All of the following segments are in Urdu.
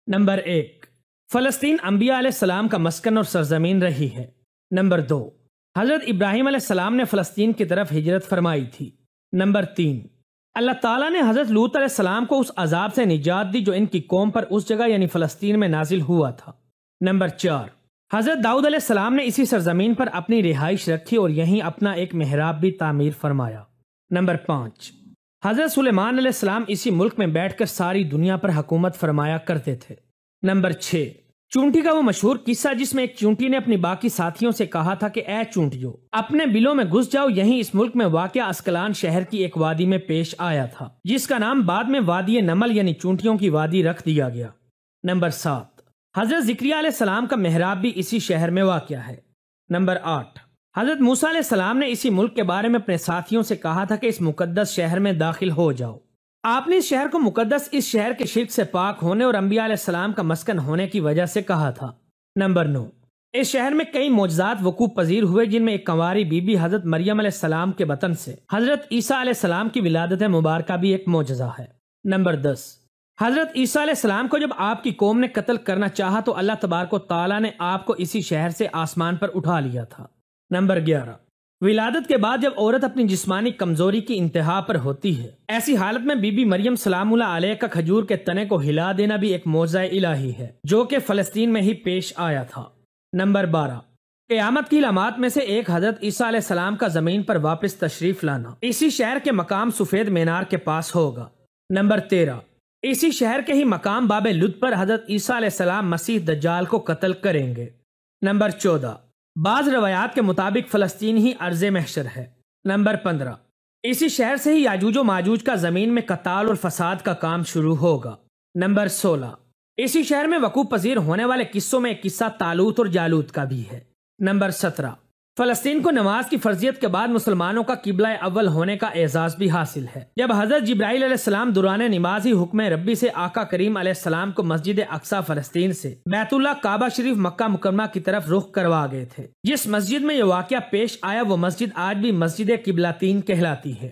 نمبر 1، فلسطین انبیاء علیہ السلام کا مسکن اور سرزمین رہی ہے۔ نمبر 2، حضرت ابراہیم علیہ السلام نے فلسطین کی طرف ہجرت فرمائی تھی۔ نمبر 3، اللہ تعالیٰ نے حضرت لوط علیہ السلام کو اس عذاب سے نجات دی جو ان کی قوم پر اس جگہ یعنی فلسطین میں نازل ہوا تھا۔ نمبر 4، حضرت داؤد علیہ السلام نے اسی سرزمین پر اپنی رہائش رکھی اور یہیں اپنا ایک محراب بھی تعمیر فرمایا۔ نمبر 5، حضرت سلیمان علیہ السلام اسی ملک میں بیٹھ کر ساری دنیا پر حکومت فرمایا کرتے تھے۔ نمبر 6، چونٹی کا وہ مشہور قصہ جس میں ایک چونٹی نے اپنی باقی ساتھیوں سے کہا تھا کہ اے چونٹیوں، اپنے بلوں میں گھس جاؤ، یہیں اس ملک میں واقع اسکلان شہر کی ایک وادی میں پیش آیا تھا جس کا نام بعد میں وادی نمل یعنی چونٹیوں کی وادی رکھ دیا گیا۔ نمبر 7، حضرت زکریا علیہ السلام کا محراب بھی اسی شہر میں واقع ہے۔ نمبر 8، حضرت موسیٰ علیہ السلام نے اسی ملک کے بارے میں اپنے ساتھیوں سے کہا تھا کہ اس مقدس شہر میں داخل ہو جاؤ۔ آپ نے اس شہر کو مقدس اس شہر کے شرک سے پاک ہونے اور انبیاء علیہ السلام کا مسکن ہونے کی وجہ سے کہا تھا۔ نمبر 9، اس شہر میں کئی معجزات وقوع پذیر ہوئے جن میں ایک کنواری بی بی حضرت مریم علیہ السلام کے بطن سے حضرت عیسیٰ علیہ السلام کی ولادت مبارکہ بھی ایک معجزہ ہے۔ نمبر 10، حضرت عیسیٰ علیہ السلام کو جب آپ کی قوم نے قتل کرنا چاہا تو اللہ تبارک و تعالیٰ نے آپ کو اسی شہر سے آسمان پر اٹھا لیا تھا۔ نمبر 11، ولادت کے بعد جب عورت اپنی جسمانی کمزوری کی انتہا پر ہوتی ہے، ایسی حالت میں بی بی مریم سلام اللہ علیہ کا کھجور کے تنے کو ہلا دینا بھی ایک معجزہ الہی ہے جو کہ فلسطین میں ہی پیش آیا تھا۔ نمبر 12، قیامت کی علامات میں سے ایک حضرت عیسیٰ علیہ السلام کا زمین پر واپس تشریف لانا اسی شہر کے مقام سفید مینار کے پاس ہوگا۔ نمبر 13، اسی شہر کے ہی مقام باب لد پر حضرت عیسیٰ علیہ السلام مسیح دجال کو قتل کریں گے۔ نمبر 14، بعض روایات کے مطابق فلسطین ہی ارض محشر ہے۔ نمبر 15، اسی شہر سے ہی یاجوج و ماجوج کا زمین میں قتال اور فساد کا کام شروع ہوگا۔ نمبر 16، اسی شہر میں وقوع پذیر ہونے والے قصوں میں ایک قصہ طالوت اور جالوت کا بھی ہے۔ نمبر 17، فلسطین کو نماز کی فرضیت کے بعد مسلمانوں کا قبلہ اول ہونے کا اعزاز بھی حاصل ہے جب حضرت جبرائیل علیہ السلام دوران نماز ہی حکم ربی سے آقا کریم علیہ السلام کو مسجد اقصی فلسطین سے بیت اللہ کعبہ شریف مکہ مکرمہ کی طرف رخ کروا گئے تھے۔ جس مسجد میں یہ واقعہ پیش آیا وہ مسجد آج بھی مسجد قبلتین کہلاتی ہے۔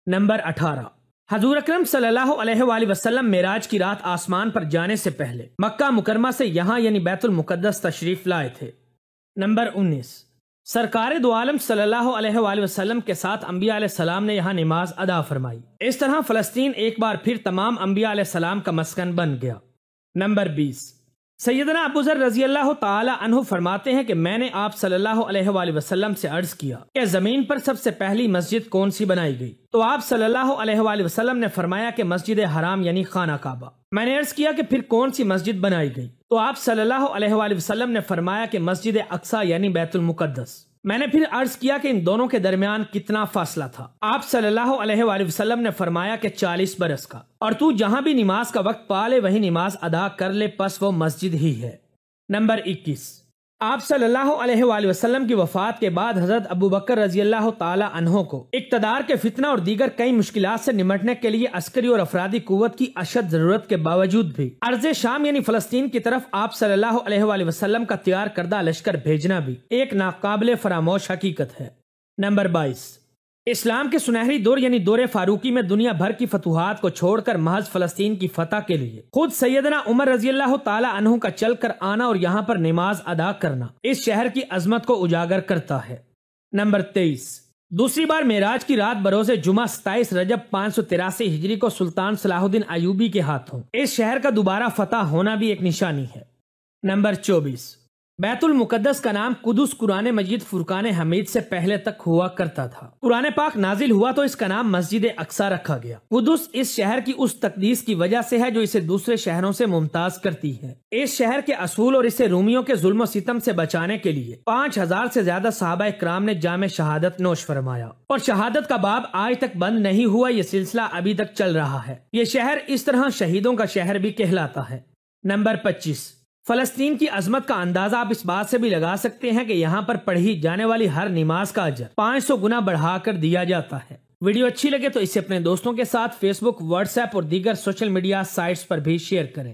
نمبر 18، حضور اکرم صلی اللہ علیہ وآلہ وسلم معراج کی رات آسمان پر جانے سے پہلے مکہ مکرمہ سے یہاں یعنی بیت المقدس تشریف لائے تھے۔ نمبر 19، سرکار دو عالم صلی اللہ علیہ وآلہ وسلم کے ساتھ انبیاء علیہ السلام نے یہاں نماز ادا فرمائی۔ اس طرح فلسطین ایک بار پھر تمام انبیاء علیہ السلام کا مسکن بن گیا۔ نمبر 20، سیدنا ابو ذر رضی اللہ تعالی عنہ فرماتے ہیں کہ میں نے آپ صلی اللہ علیہ وآلہ وسلم سے عرض کیا کہ زمین پر سب سے پہلی مسجد کون سی بنائی گئی؟ تو آپ صلی اللہ علیہ وآلہ وسلم نے فرمایا کہ مسجد حرام یعنی خانہ کعبہ۔ میں نے عرض کیا کہ پھر کون سی مسجد بنائی گئی؟ تو آپ صلی اللہ علیہ وآلہ وسلم نے فرمایا کہ مسجد اقصی یعنی بیت المقدس۔ میں نے پھر عرض کیا کہ ان دونوں کے درمیان کتنا فاصلہ تھا؟ آپ صلی اللہ علیہ وآلہ وسلم نے فرمایا کہ 40 برس کا، اور تو جہاں بھی نماز کا وقت پا لے وہی نماز ادا کر لے، پس وہ مسجد ہی ہے۔ نمبر 21، آپ صلی اللہ علیہ وآلہ وسلم کی وفات کے بعد حضرت ابو بکر رضی اللہ تعالی عنہ کو اقتدار کے فتنہ اور دیگر کئی مشکلات سے نمٹنے کے لیے عسکری اور افرادی قوت کی اشد ضرورت کے باوجود بھی ارض شام یعنی فلسطین کی طرف آپ صلی اللہ علیہ وآلہ وسلم کا تیار کردہ لشکر بھیجنا بھی ایک ناقابل فراموش حقیقت ہے۔ نمبر 22، اسلام کے سنہری دور یعنی دور فاروقی میں دنیا بھر کی فتوحات کو چھوڑ کر محض فلسطین کی فتح کے لیے خود سیدنا عمر رضی اللہ تعالی عنہ کا چل کر آنا اور یہاں پر نماز ادا کرنا اس شہر کی عظمت کو اجاگر کرتا ہے۔ نمبر 23، دوسری بار معراج کی رات بروز جمعہ 27 رجب 583 ہجری کو سلطان صلاح الدین ایوبی کے ہاتھوں اس شہر کا دوبارہ فتح ہونا بھی ایک نشانی ہے۔ نمبر 24، بیت المقدس کا نام قدس قرآن مجید فرقان حمید سے پہلے تک ہوا کرتا تھا۔ قرآن پاک نازل ہوا تو اس کا نام مسجد اقصی رکھا گیا۔ قدس اس شہر کی اس تقدیس کی وجہ سے ہے جو اسے دوسرے شہروں سے ممتاز کرتی ہے۔ اس شہر کے اصول اور اسے رومیوں کے ظلم و ستم سے بچانے کے لیے 5000 سے زیادہ صحابہ کرام نے جام شہادت نوش فرمایا، اور شہادت کا باب آج تک بند نہیں ہوا، یہ سلسلہ ابھی تک چل رہا ہے۔ یہ شہر اس طرح شہیدوں کا شہر بھی کہلاتا ہے۔ نمبر 25، فلسطین کی عظمت کا اندازہ آپ اس بات سے بھی لگا سکتے ہیں کہ یہاں پر پڑھی جانے والی ہر نماز کا اجر 500 گنا بڑھا کر دیا جاتا ہے۔ ویڈیو اچھی لگے تو اسے اپنے دوستوں کے ساتھ فیس بک، واٹس ایپ اور دیگر سوشل میڈیا سائٹس پر بھی شیئر کریں۔